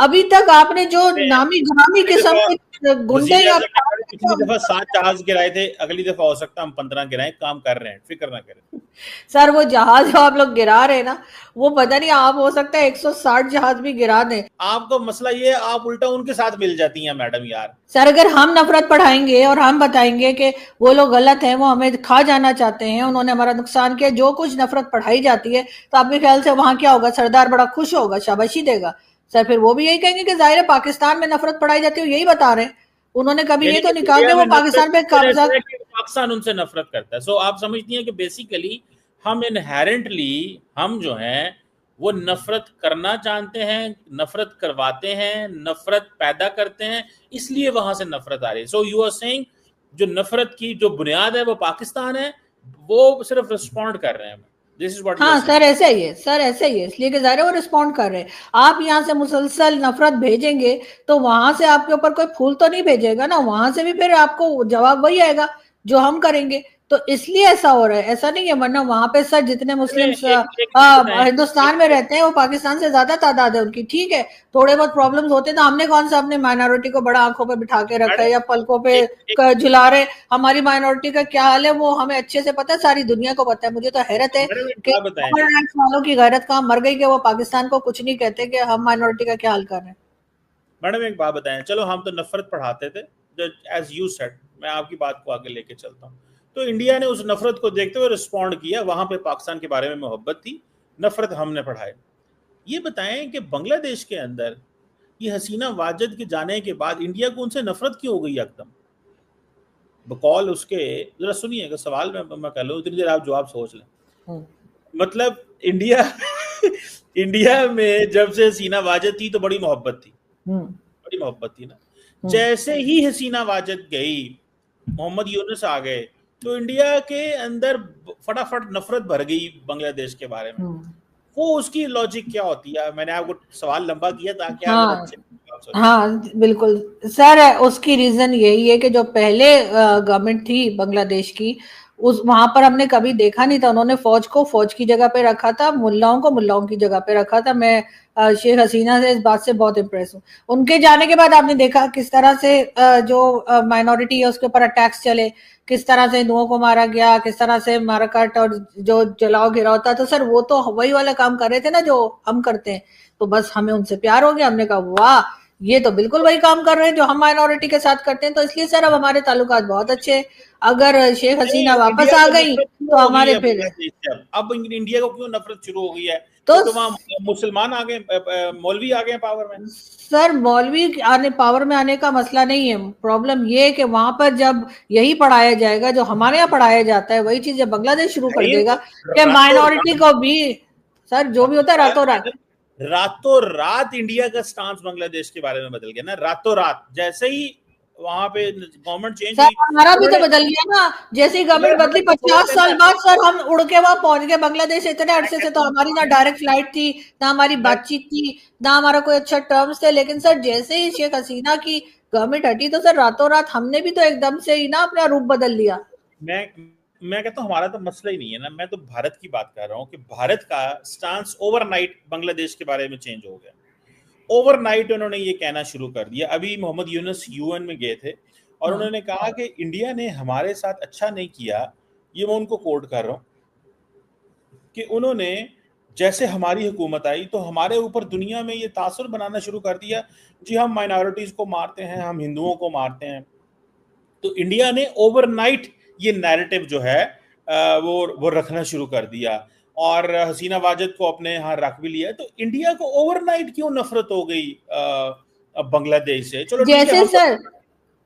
अभी तक आपने जो नामी गिरामी किस्म के गुंडे वजीर या आजम ने कहा पिछली दफा 7 जहाज गिराए थे, अगली दफा हो सकता है हम 15 गिराएं, काम कर रहे हैं, फिक्र ना करें। सर वो जहाज जो आप लोग गिरा रहे हैं ना, वो पता नहीं, आप हो सकता है 160 जहाज भी गिरा दें। आपको मसला ये है, आप उल्टा उनके साथ मिल जाती हैं मैडम यार। सर अगर हम नफरत पढ़ाएंगे और हम बताएंगे कि वो लोग गलत हैं, वो हमें खा जाना चाहते हैं, उन्होंने हमारा नुकसान किया, जो कुछ नफरत पढ़ाई जाती है, तो आपके ख्याल से वहां क्या होगा? सरदार बड़ा खुश होगा, शाबाशी देगा? सर फिर वो भी यही कहेंगे कि जाहिर है पाकिस्तान में नफरत पढ़ाई जाती है, यही बता रहे हैं। उन्होंने कभी ये यानी तो कि नहीं कहा कि इंडिया वो में नफरत पाकिस्तान पे की वजह कब्जा। से है कि पाकिस्तान उनसे नफरत करता है। सो आप समझती हैं कि बेसिकली हम इनहेरेंटली, हम जो हैं वो नफरत करना जानते हैं, नफरत करवाते हैं, नफरत पैदा करते हैं, इसलिए वहां से नफरत आ रही है। सो यू आर सेइंग जो नफरत की जो बुनियाद है वो पाकिस्तान है, वो सिर्फ रिस्पॉन्ड कर रहे हैं। This is what you are हाँ सेइंग। सर ऐसे ही है, सर ऐसे ही है, इसलिए कि ज़ाहिर है वो रिस्पॉन्ड कर रहे हैं। आप यहाँ से मुसलसल नफरत भेजेंगे तो वहां से आपके ऊपर कोई फूल तो नहीं भेजेगा ना, वहां से भी फिर आपको जवाब वही आएगा जो हम करेंगे। तो इसलिए ऐसा हो रहा है, ऐसा नहीं है। वरना वहां पे सर जितने मुस्लिम एक चीज बताएं, हिंदुस्तान में रहते हैं वो पाकिस्तान से ज्यादा तादाद है उनकी, ठीक है। थोड़े बहुत प्रॉब्लम्स होते हैं तो हमने कौन सा अपने माइनॉरिटी को बड़ा आंखों पे बिठा के रखा है मैडम या पलकों पे एक, एक झुला रहे? हमारी माइनॉरिटी का क्या हाल है वो हमें अच्छे से पता है, सारी दुनिया को पता है। मुझे तो हैरत है मैडम एक कि बात बताएं, ह्यूमन राइट्स वालों की गैरत कहाँ मर गई कि वो पाकिस्तान को कुछ नहीं कहते कि हम माइनॉरिटी का क्या हाल कर रहे हैं। मैडम एक बात बताएं, चलो हम तो नफरत पढ़ाते थे, एज यू सेड, मैं आपकी बात को आगे लेके चलता हूँ। तो इंडिया ने उस नफरत को देखते हुए रिस्पॉन्ड किया, वहां पे पाकिस्तान के बारे में मोहब्बत थी, नफरत हमने पढ़ाई। ये बताएं कि बांग्लादेश के अंदर ये हसीना वाजिद के जाने के बाद इंडिया को उनसे नफरत क्यों हो गई एकदम? बकौल उसके, जरा सुनिएगा सवाल में मैं कह लूँ, इतनी देर आप जवाब सोच लें। हम्म, मतलब इंडिया इंडिया में जब से हसीना वाजिद थी तो बड़ी मोहब्बत थी, हम्म, बड़ी मोहब्बत थी ना। हम्म, जैसे ही हसीना वाजिद गई, मोहम्मद यूनुस आ गए, तो इंडिया के अंदर फटाफट नफरत भर गई बांग्लादेश के बारे में। हम्म। वो उसकी लॉजिक क्या होती है? मैंने आपको सवाल लंबा किया ताकि आप जरा हाँ अच्छे से सोचें। हाँ बिल्कुल सर, उसकी रीजन यही है कि जो पहले गवर्नमेंट थी बांग्लादेश की, उस वहां पर हमने कभी देखा नहीं था, उन्होंने फौज को फौज की जगह पे रखा था, मुल्लाओं को मुल्लाओं की जगह पे रखा था। मैं शेख हसीना से इस बात से बहुत इम्प्रेस हूँ। उनके जाने के बाद आपने देखा किस तरह से जो माइनॉरिटी है उसके ऊपर अटैक्स चले, किस तरह से हिंदुओं को मारा गया, किस तरह से माराकाट और जो जलाओ गिराव था। तो सर वो तो वही वाला काम कर रहे थे ना जो हम करते हैं। तो बस हमें उनसे प्यार हो गया, हमने कहा वाह, ये तो बिल्कुल वही काम कर रहे हैं जो हम माइनॉरिटी के साथ करते हैं। तो इसलिए सर अब हमारे ताल्लुकात बहुत अच्छे हैं। अगर शेख नहीं, हसीना वापस इंडिया आ को गई नफरत तो क्यों हो गई हमारे है फिर। बांग्लादेश से? अब इंडिया को क्यों नफरत शुरू हो गई है? तो क्योंकि वहां मुसलमान आ गए, मौलवी आ गए पावर में। सर मौलवी आने पावर में आने का मसला नहीं है, प्रॉब्लम ये है कि वहां पर जब यही पढ़ाया जाएगा जो हमारे यहाँ पढ़ाया जाता है, वही चीज जब बांग्लादेश शुरू कर नहीं, देगा तो कि रातों माइनॉरिटी रात, को भी, सर जो भी होता है रातों रात। रातों रात इंडिया का स्टांस बांग्लादेश के बारे में बदल गया ना, रातों रात। जैसे ही वहां पे गवर्नमेंट चेंज सर हुई, हमारा भी तो उन्होंने बदल गया ना, जैसे ही गवर्नमेंट बदली हमें तो छोड़ 50 साल देना। बाद सर हम उड़ के वहां पहुंच गए बांग्लादेश। इतने मैं अरसे से कहता तो हूँ हमारी ना डायरेक्ट फ्लाइट थी, ना हमारी मैं बातचीत थी, ना हमारा कोई अच्छा टर्म्स थे। लेकिन सर जैसे ही शेख हसीना की गवर्नमेंट हटी तो सर रातों रात हमने भी तो एकदम से ही ना अपना रूप बदल लिया। मैं कहता हूँ हमारा तो मसला ही नहीं है ना। मैं तो भारत की बात कर रहा हूँ कि भारत का स्टांस ओवरनाइट बांग्लादेश के बारे में चेंज हो गया। ओवरनाइट उन्होंने ये कहना शुरू कर दिया। अभी मोहम्मद यूनुस यूएन में गए थे और हाँ उन्होंने कहा कि इंडिया ने हमारे साथ अच्छा नहीं किया। ये मैं उनको कोट कर रहा हूँ कि उन्होंने जैसे हमारी हुकूमत आई तो हमारे ऊपर दुनिया में ये तासुर बनाना शुरू कर दिया, जी हम माइनॉरिटीज को मारते हैं, हम हिंदुओं को मारते हैं। तो इंडिया ने ओवरनाइट ये नैरेटिव जो है वो रखना शुरू कर दिया और हसीना वाजिद को अपने यहाँ रख भी लिया। तो इंडिया को ओवरनाइट क्यों नफरत हो गई बांग्लादेश से? चलो ठीक है, जैसे सर,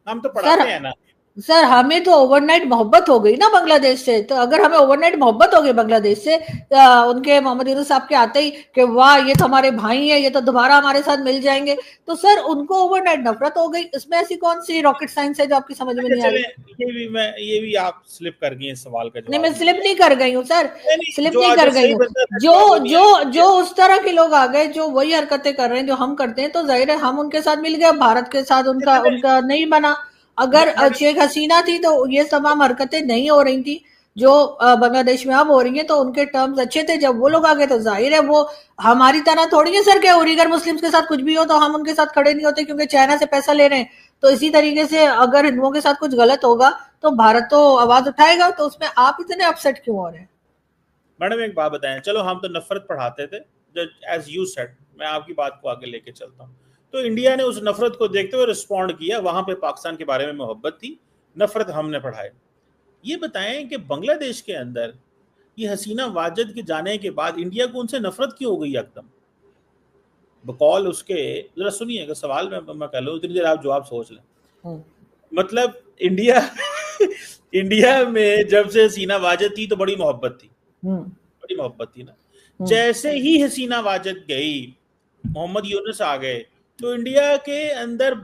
हम तो सर पढ़ाते हैं ना। सर हमें तो ओवरनाइट मोहब्बत हो गई ना बांग्लादेश से। तो अगर हमें ओवरनाइट मोहब्बत हो गई बांग्लादेश से, उनके मोहम्मद यूनुस साहब के आते ही कि वाह ये तो हमारे भाई है, ये तो दोबारा हमारे साथ मिल जाएंगे, तो सर उनको ओवरनाइट नफरत हो गई। इसमें ऐसी कौन सी रॉकेट साइंस है जो आपकी समझ में अच्छा नहीं आ चले, रही? ये भी आप स्लिप कर गए इस सवाल का नहीं जवाब मैं नहीं स्लिप दिया। नहीं कर गई हूँ सर, नहीं नहीं, स्लिप नहीं जो कर गई सही हूँ। बंदा जो बैठा है वो नहीं जो आंसर जो दिया। उस तरह के लोग आ गए जो वही हरकतें कर रहे हैं जो हम करते हैं, तो जाहिर है हम उनके साथ मिल गए, भारत के साथ उनका चले उनका नहीं बना। अगर मैडम, शेख हसीना थी तो ये तमाम हरकतें नहीं हो रही थी। जो बांग्लादेश में अब हो रही है, तो उनके टर्म्स अच्छे थे जब वो लोग आ गए, तो जाहिर है वो हमारी तरह थोड़ी है सर, क्या उइगर मुस्लिम्स के साथ कुछ भी हो तो हम उनके साथ खड़े नहीं होते क्योंकि चाइना से पैसा ले रहे हैं। तो इसी तरीके से अगर हिंदुओं के साथ कुछ गलत होगा तो भारत तो आवाज उठाएगा, तो उसमें आप इतने अपसेट क्यों हो रहे हैं? मैडम एक बात बताएं, चलो हम तो नफरत पढ़ाते थे, एज यू सेड, मैं आपकी बात को आगे लेके चलता हूँ। तो इंडिया ने उस नफरत को देखते हुए रिस्पॉन्ड किया, वहां पे पाकिस्तान के बारे में मोहब्बत थी, नफरत हमने पढ़ाई। ये बताएं कि बांग्लादेश के अंदर ये हसीना वाजिद के जाने के बाद इंडिया को उनसे नफरत क्यों हो गई एकदम? बकौल उसके, जरा सुनिए, अगर सवाल मैं कर लूँ, इतनी देर आप जवाब सोच लें। मतलब इंडिया इंडिया में जब से हसीना वाजिद थी तो बड़ी मोहब्बत थी, बड़ी मोहब्बत थी ना। जैसे ही हसीना वाजिद गई, मोहम्मद यूनुस आ गए, तो इंडिया के अंदर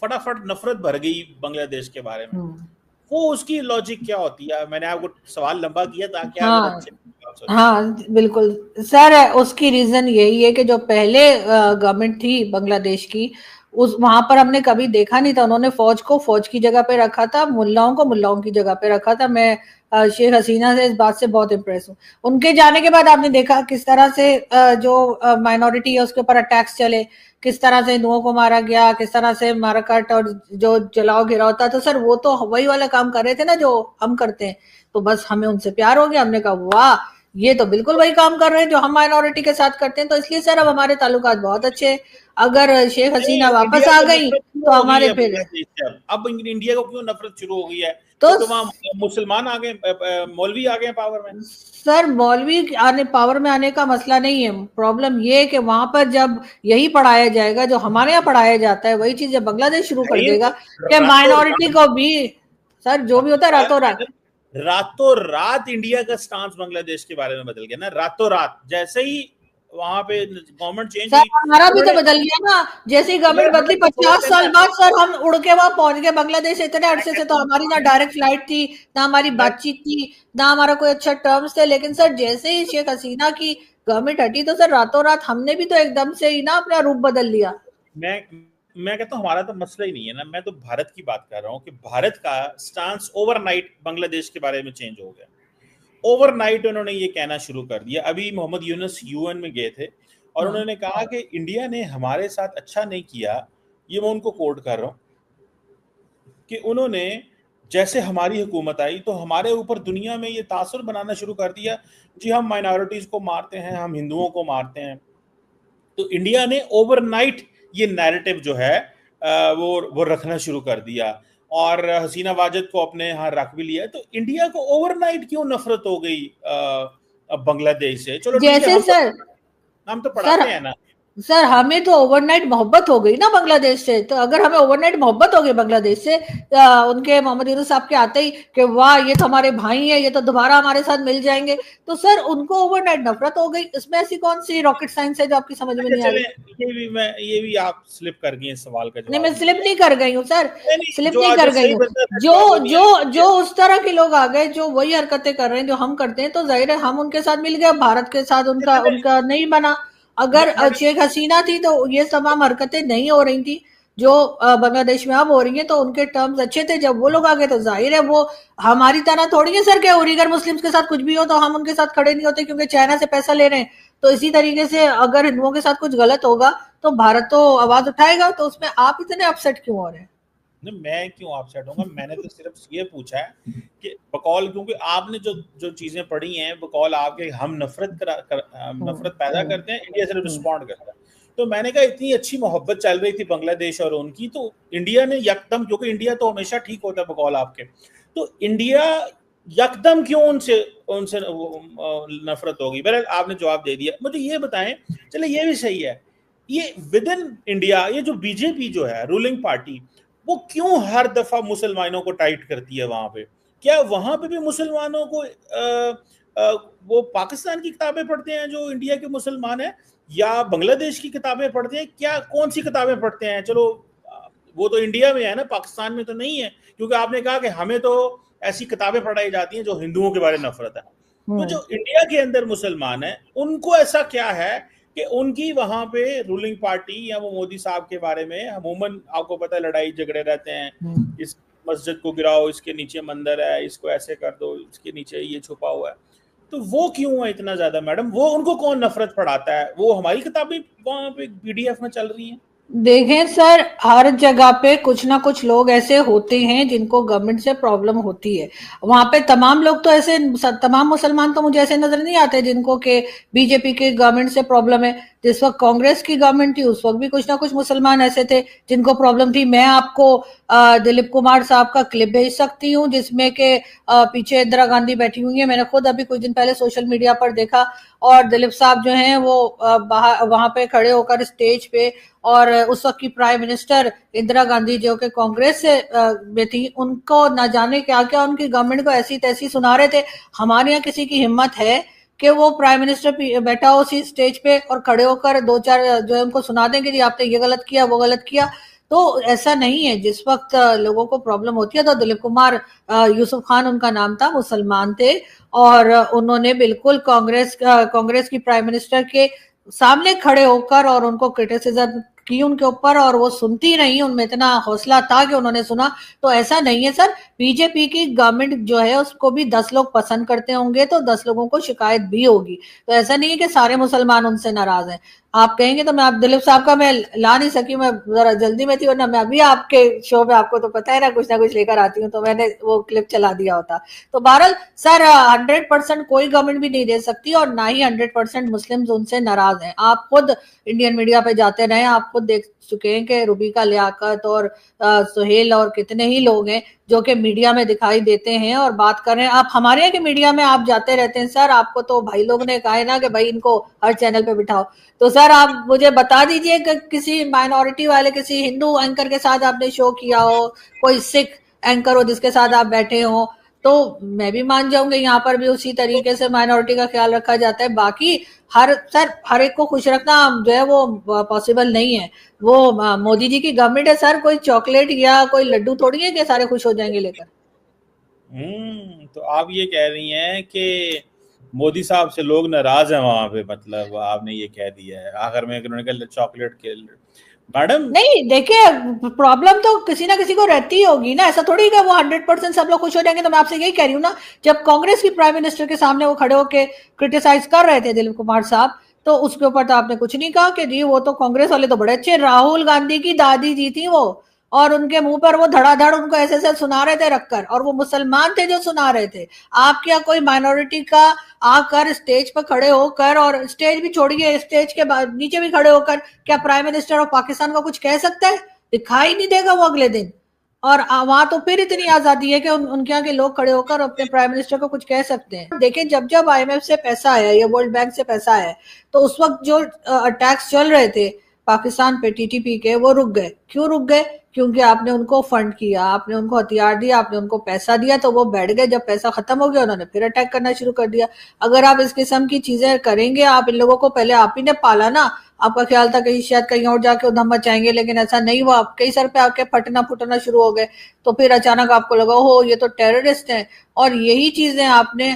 फटाफट नफरत भर गई बांग्लादेश के बारे में। वो उसकी लॉजिक क्या होती है? मैंने आपको सवाल लंबा किया ताकि आप जरा हाँ अच्छे हाँ बिल्कुल सर, उसकी रीजन यही है कि जो पहले गवर्नमेंट थी बांग्लादेश की, उस वहां पर हमने कभी देखा नहीं था, उन्होंने फौज को फौज की जगह पे रखा था, मुल्लाओं को मुल्लाओं की जगह पे रखा था। मैं शेख हसीना से इस बात से बहुत इम्प्रेस हूँ। उनके जाने के बाद आपने देखा किस तरह से जो माइनॉरिटी है उसके ऊपर अटैक्स चले, किस तरह से हिंदुओं को मारा गया, किस तरह से माराकाट और जो जलाओ गिरा होता। तो सर वो तो वही वाला काम कर रहे थे ना जो हम करते हैं। तो बस हमें उनसे प्यार हो गया, हमने कहा वाह, ये तो बिल्कुल वही काम कर रहे हैं जो हम माइनॉरिटी के साथ करते हैं। तो इसलिए सर अब हमारे ताल्लुकात बहुत अच्छे हैं। अगर शेख नहीं, हसीना वापस इंडिया आ को गई नफरत तो क्यों हो गई हमारे है फिर बांग्लादेश से? अब इंडिया को क्यों नफरत शुरू हो गई है? तो क्योंकि वहां मुसलमान आ गए, मौलवी आ गए पावर में। सर मौलवी आने पावर में आने का मसला नहीं है। प्रॉब्लम ये है कि वहां पर जब यही पढ़ाया जाएगा जो हमारे यहाँ पढ़ाया जाता है, वही चीज जब बांग्लादेश शुरू कर भाई देगा कि रातों माइनॉरिटी रात, को भी, सर जो भी होता है रातों रात। रातों रात इंडिया का स्टांस बांग्लादेश के बारे में बदल गया ना, रातों रात। जैसे ही वहां पे गवर्नमेंट चेंज सर हुई, हमारा भी तो उन्होंने, बदल गया ना। जैसे ही गवर्नमेंट यार बदली हमें तो बोल 50 साल देना। बाद सर हम उड़ के वहां पहुंच गए बांग्लादेश। इतने अरसे से तो मैं हमारी ना डायरेक्ट फ्लाइट थी, ना हमारी बातचीत थी, ना हमारा कोई अच्छा टर्म्स थे। लेकिन सर जैसे ही शेख हसीना की गवर्नमेंट हटी तो सर रातों रात हमने भी तो एकदम से ही ना अपना रूप बदल लिया। मैं कहता हूँ हमारा तो मसला ही नहीं है ना। मैं तो भारत की बात कर रहा हूँ कि भारत का स्टांस ओवरनाइट बांग्लादेश के बारे में चेंज हो गया। ओवरनाइट उन्होंने ये कहना शुरू कर दिया। अभी मोहम्मद यूनुस यूएन में गए थे और हाँ उन्होंने कहा कि इंडिया ने हमारे साथ अच्छा नहीं किया। ये मैं उनको कोट कर रहा हूँ कि उन्होंने जैसे हमारी हुकूमत आई तो हमारे ऊपर दुनिया में ये तासुर बनाना शुरू कर दिया, जी हम माइनॉरिटीज को मारते हैं, हम हिंदुओं को मारते हैं। तो इंडिया ने ओवरनाइट ये नैरेटिव जो है वो रखना शुरू कर दिया और हसीना वाजिद को अपने यहाँ रख भी लिया। तो इंडिया को ओवरनाइट क्यों नफरत हो गई बांग्लादेश से? चलो ठीक है, जैसे हम तो सर पढ़ाते हैं ना। सर हमें तो ओवरनाइट मोहब्बत हो गई ना बांग्लादेश से। तो अगर हमें ओवरनाइट मोहब्बत हो गई बांग्लादेश से उनके मोहम्मद यूनुस साहब के आते ही कि वाह ये तो हमारे भाई हैं, ये तो दोबारा हमारे साथ मिल जाएंगे, तो सर उनको ओवरनाइट नफरत हो गई। इसमें ऐसी कौन सी रॉकेट साइंस है जो आपकी समझ में अच्छा नहीं आ चले, रही? ये भी आप स्लिप कर गए इस सवाल का नहीं जवाब मैं नहीं स्लिप दिया। नहीं कर गई हूँ सर, नहीं नहीं, स्लिप जो नहीं जो कर गई सही हूँ। बंदा था जो जवाब वो नहीं जो आना जो चाहिए। उस तरह के लोग आ गए जो वही हरकतें कर रहे हैं जो हम करते हैं, तो जाहिर है हम उनके साथ मिल गए, भारत के साथ उनका चले, उनका नहीं बना। अगर मैडम, शेख हसीना थी तो ये तमाम हरकतें नहीं हो रही थी जो बांग्लादेश में अब हो रही है। तो उनके टर्म्स अच्छे थे जब वो लोग आ गए, तो जाहिर है वो हमारी तरह थोड़ी है सर, क्या उइगर मुस्लिम्स के साथ कुछ भी हो तो हम उनके साथ खड़े नहीं होते क्योंकि चाइना से पैसा ले रहे हैं। तो इसी तरीके से अगर हिंदुओं के साथ कुछ गलत होगा तो भारत तो आवाज उठाएगा। तो उसमें आप इतने अपसेट क्यों हो रहे हैं? नहीं, मैं क्यों अपसेट होऊंगा? मैंने तो सिर्फ ये पूछा है कि बकौल, क्योंकि आपने जो जो चीजें पढ़ी हैं बकौल आपके, हम हम्म नफरत पैदा हम्म करते हैं, इंडिया सिर्फ हम्म रिस्पॉन्ड करता है। तो मैंने कहा इतनी अच्छी मोहब्बत चल रही थी बांग्लादेश और उनकी, तो इंडिया ने यकदम, क्योंकि इंडिया तो हमेशा ठीक होता है बकौल आपके, तो इंडिया यकदम क्यों उनसे उनसे नफरत होगी? बहरहाल आपने जवाब दे दिया। मुझे ये बताएं, चले ये भी सही है, ये विद इन इंडिया ये जो बीजेपी जो है रूलिंग पार्टी, वो क्यों हर दफा मुसलमानों को टाइट करती है वहां पे? क्या वहां पे भी मुसलमानों को वो पाकिस्तान की किताबें पढ़ते हैं जो इंडिया के मुसलमान हैं, या बांग्लादेश की किताबें पढ़ते हैं? क्या कौन सी किताबें पढ़ते हैं? चलो वो तो इंडिया में है ना, पाकिस्तान में तो नहीं है, क्योंकि आपने कहा कि हमें तो ऐसी किताबें पढ़ाई जाती हैं जो हिंदुओं के बारे में नफरत है। तो हम्म जो इंडिया के अंदर मुसलमान है उनको ऐसा क्या है कि उनकी वहां पे रूलिंग पार्टी या वो मोदी साहब के बारे में, अमूमन आपको पता है लड़ाई झगड़े रहते हैं, हम्म इस मस्जिद को गिराओ, इसके नीचे मंदिर है, इसको ऐसे कर दो, इसके नीचे ये छुपा हुआ है। तो वो क्यों है इतना ज्यादा मैडम? वो उनको कौन नफरत पढ़ाता है? वो हमारी किताबें वहां पे पीडीएफ में चल रही हैं। देखें सर, हर जगह पे कुछ ना कुछ लोग ऐसे होते हैं जिनको गवर्नमेंट से प्रॉब्लम होती है। वहां पे तमाम लोग तो ऐसे, तमाम मुसलमान तो मुझे ऐसे नजर नहीं आते जिनको के बीजेपी के गवर्नमेंट से प्रॉब्लम है। जिस वक्त कांग्रेस की गवर्नमेंट थी उस वक्त भी कुछ ना कुछ मुसलमान ऐसे थे जिनको प्रॉब्लम थी। मैं आपको दिलीप कुमार साहब का क्लिप भेज सकती हूँ जिसमें के पीछे इंदिरा गांधी बैठी हुई है। मैंने खुद अभी कुछ दिन पहले सोशल मीडिया पर देखा, और दिलीप साहब जो हैं वो वहां पे खड़े होकर स्टेज पे, और उस वक्त की प्राइम मिनिस्टर इंदिरा गांधी जो कि कांग्रेस से में थी, उनको न जाने क्या क्या उनकी गवर्नमेंट को ऐसी तैसी सुना रहे थे। हमारे यहाँ किसी की हिम्मत है कि वो प्राइम मिनिस्टर बैठा हो उसी स्टेज पे और खड़े होकर दो चार जो है उनको सुना देंगे जी आपने ये गलत किया वो गलत किया? तो ऐसा नहीं है। जिस वक्त लोगों को प्रॉब्लम होती है तो दिलीप कुमार, यूसुफ खान उनका नाम था, मुसलमान थे, और उन्होंने बिल्कुल कांग्रेस की प्राइम मिनिस्टर के सामने खड़े होकर और उनको क्रिटिसिज्म की उनके ऊपर, और वो सुनती रही, उनमें इतना हौसला था कि उन्होंने सुना। तो ऐसा नहीं है सर, बीजेपी की गवर्नमेंट जो है उसको भी 10 लोग पसंद करते होंगे तो 10 लोगों को शिकायत भी होगी। तो ऐसा नहीं है कि सारे मुसलमान उनसे नाराज हैं। आप कहेंगे तो मैं, आप दिलीप साहब का मैं ला नहीं सकी, मैं जरा जल्दी में थी, वरना मैं अभी आपके शो में, आपको तो पता है ना कुछ लेकर आती हूँ, तो मैंने वो क्लिप चला दिया होता। तो बहरहाल सर, 100% कोई गवर्नमेंट भी नहीं दे सकती, और ना ही 100% मुस्लिम उनसे नाराज हैं। आप खुद इंडियन मीडिया पे जाते रहे, आप खुद देख चुके हैं कि रूबिका लियाकत और सुहेल और कितने ही लोग हैं जो कि मीडिया में दिखाई देते हैं और बात कर रहे हैं। आप हमारे यहाँ के मीडिया में आप जाते रहते हैं सर, आपको तो भाई लोग ने कहा है ना कि भाई इनको हर चैनल पे बिठाओ। तो सर आप मुझे बता दीजिए कि किसी माइनॉरिटी वाले, किसी हिंदू एंकर के साथ आपने शो किया हो, कोई सिख एंकर हो जिसके साथ आप बैठे हो, तो मैं भी मान जाऊंगी यहाँ पर भी उसी तरीके से माइनॉरिटी का ख्याल रखा जाता है। बाकी हर एक को खुश रखना जो है वो पॉसिबल नहीं है। वो मोदी जी की गवर्नमेंट है सर, कोई चॉकलेट या कोई लड्डू थोड़ी है कि सारे खुश हो जाएंगे लेकर। तो आप ये कह रही हैं कि मोदी साहब से लोग नाराज हैं वहां पे, मतलब आपने ये कह दिया है आखिर में उन्होंने कहा चॉकलेट के। मैडम नहीं, देखिए, प्रॉब्लम तो किसी ना किसी को रहती ही होगी ना, ऐसा थोड़ी है वो 100% सब लोग खुश हो जाएंगे। तो मैं आपसे यही कह रही हूँ ना, जब कांग्रेस की प्राइम मिनिस्टर के सामने वो खड़े होके क्रिटिसाइज कर रहे थे दिलीप कुमार साहब, तो उसके ऊपर तो आपने कुछ नहीं कहा कि जी वो तो कांग्रेस वाले तो बड़े अच्छे, राहुल गांधी की दादी जी थी वो, और उनके मुंह पर वो धड़ाधड़ उनको ऐसे ऐसे सुना रहे थे रखकर, और वो मुसलमान थे जो सुना रहे थे। आप क्या कोई माइनॉरिटी का आकर स्टेज पर खड़े होकर, और स्टेज भी छोड़िए, स्टेज के नीचे भी खड़े होकर क्या प्राइम मिनिस्टर ऑफ पाकिस्तान का कुछ कह सकता है? दिखाई नहीं देगा वो अगले दिन। और वहां तो फिर इतनी आजादी है कि उनके यहाँ के लोग खड़े होकर अपने प्राइम मिनिस्टर को कुछ कह सकते हैं। देखिए, जब जब IMF से पैसा आया या वर्ल्ड बैंक से पैसा आया, तो उस वक्त जो अटैक्स चल रहे थे पाकिस्तान पे TTP के, वो रुक गए। क्यों रुक गए? क्योंकि आपने उनको फंड किया, आपने उनको हथियार दिया, आपने उनको पैसा दिया, तो वो बैठ गए। जब पैसा खत्म हो गया उन्होंने फिर अटैक करना शुरू कर दिया। अगर आप इस किस्म की चीजें करेंगे, आप इन लोगों को पहले आप ही ने पाला ना, आपका ख्याल था कि शायद कहीं और जाके उधम मचाएंगे, लेकिन ऐसा नहीं हुआ। आपके ही सर पे आके फटना फुटना शुरू हो गए, तो फिर अचानक आपको लगा हो ये तो टेररिस्ट हैं। और यही चीजें आपने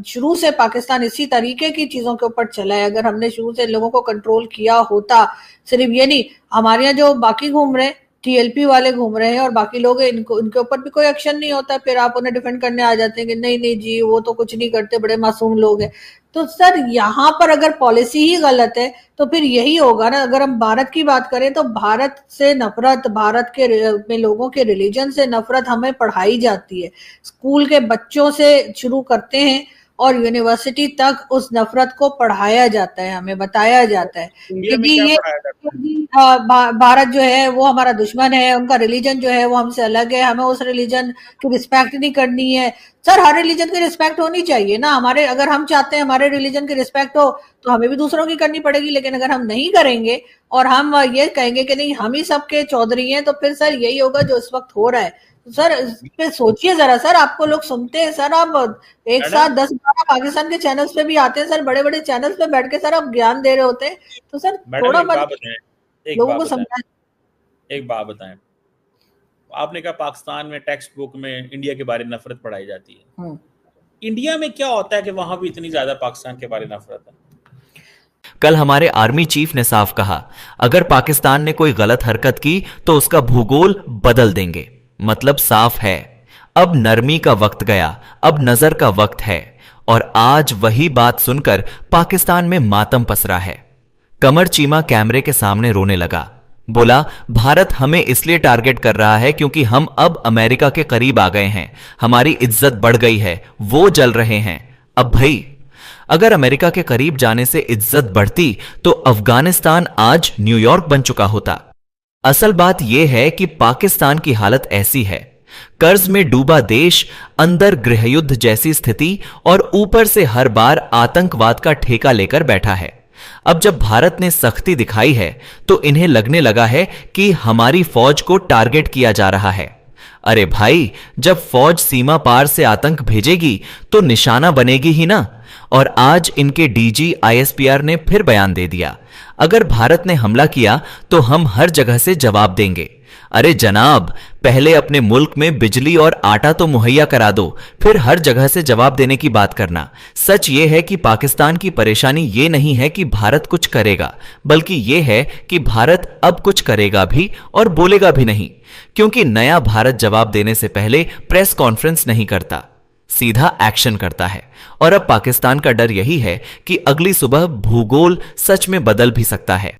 शुरू से, पाकिस्तान इसी तरीके की चीजों के ऊपर चला है। अगर हमने शुरू से लोगों को कंट्रोल किया होता, सिर्फ ये नहीं, हमारे यहाँ जो बाकी घूम रहे हैं, TLP वाले घूम रहे हैं और बाकी लोग हैं, इनको इनके ऊपर भी कोई एक्शन नहीं होता, फिर आप उन्हें डिफेंड करने आ जाते हैं कि नहीं नहीं जी वो तो कुछ नहीं करते, बड़े मासूम लोग हैं। तो सर यहाँ पर अगर पॉलिसी ही गलत है तो फिर यही होगा ना। अगर हम भारत की बात करें तो भारत से नफरत, भारत के में लोगों के रिलीजन से नफरत हमें पढ़ाई जाती है, स्कूल के बच्चों से शुरू करते हैं और यूनिवर्सिटी तक उस नफरत को पढ़ाया जाता है, हमें बताया जाता है कि जी ये भारत जो है वो हमारा दुश्मन है, उनका रिलीजन जो है वो हमसे अलग है, हमें उस रिलीजन की रिस्पेक्ट नहीं करनी है। सर हर रिलीजन की रिस्पेक्ट होनी चाहिए ना हमारे, अगर हम चाहते हैं हमारे रिलीजन की रिस्पेक्ट हो तो हमें भी दूसरों की करनी पड़ेगी। लेकिन अगर हम नहीं करेंगे और हम ये कहेंगे कि नहीं हम ही सबके चौधरी हैं, तो फिर सर यही होगा जो इस वक्त हो रहा है। सर इस पे सोचिए जरा सर, आपको लोग सुनते हैं सर, आप एक साथ 10-12 पाकिस्तान के चैनल्स पे भी आते हैं सर, बड़े बड़े चैनल्स पे बैठ के सर आप ज्ञान दे रहे होते हैं, तो सर थोड़ा लोगों को समझाएं। एक बात बताएं, आपने कहा पाकिस्तान में टेक्स्ट बुक में इंडिया के बारे में नफरत पढ़ाई जाती है, इंडिया में क्या होता है कि वहां भी इतनी ज्यादा पाकिस्तान के बारे में नफरत है? कल हमारे आर्मी चीफ ने साफ कहा, अगर पाकिस्तान ने कोई गलत हरकत की तो उसका भूगोल बदल देंगे। मतलब साफ है, अब नरमी का वक्त गया, अब नजर का वक्त है। और आज वही बात सुनकर पाकिस्तान में मातम पसरा है। कमर चीमा कैमरे के सामने रोने लगा। बोला, भारत हमें इसलिए टारगेट कर रहा है क्योंकि हम अब अमेरिका के करीब आ गए हैं, हमारी इज्जत बढ़ गई है, वो जल रहे हैं। अब भाई, अगर अमेरिका के करीब जाने से इज्जत बढ़ती तो अफगानिस्तान आज न्यूयॉर्क बन चुका होता। असल बात यह है कि पाकिस्तान की हालत ऐसी है, कर्ज में डूबा देश, अंदर गृहयुद्ध जैसी स्थिति और ऊपर से हर बार आतंकवाद का ठेका लेकर बैठा है। अब जब भारत ने सख्ती दिखाई है तो इन्हें लगने लगा है कि हमारी फौज को टारगेट किया जा रहा है। अरे भाई, जब फौज सीमा पार से आतंक भेजेगी तो निशाना बनेगी ही ना। और आज इनके डीजी आईएसपीआर ने फिर बयान दे दिया, अगर भारत ने हमला किया तो हम हर जगह से जवाब देंगे। अरे जनाब, पहले अपने मुल्क में बिजली और आटा तो मुहैया करा दो, फिर हर जगह से जवाब देने की बात करना। सच यह है कि पाकिस्तान की परेशानी यह नहीं है कि भारत कुछ करेगा, बल्कि यह है कि भारत अब कुछ करेगा भी और बोलेगा भी नहीं, क्योंकि नया भारत जवाब देने से पहले प्रेस कॉन्फ्रेंस नहीं करता, सीधा एक्शन करता है। और अब पाकिस्तान का डर यही है कि अगली सुबह भूगोल सच में बदल भी सकता है।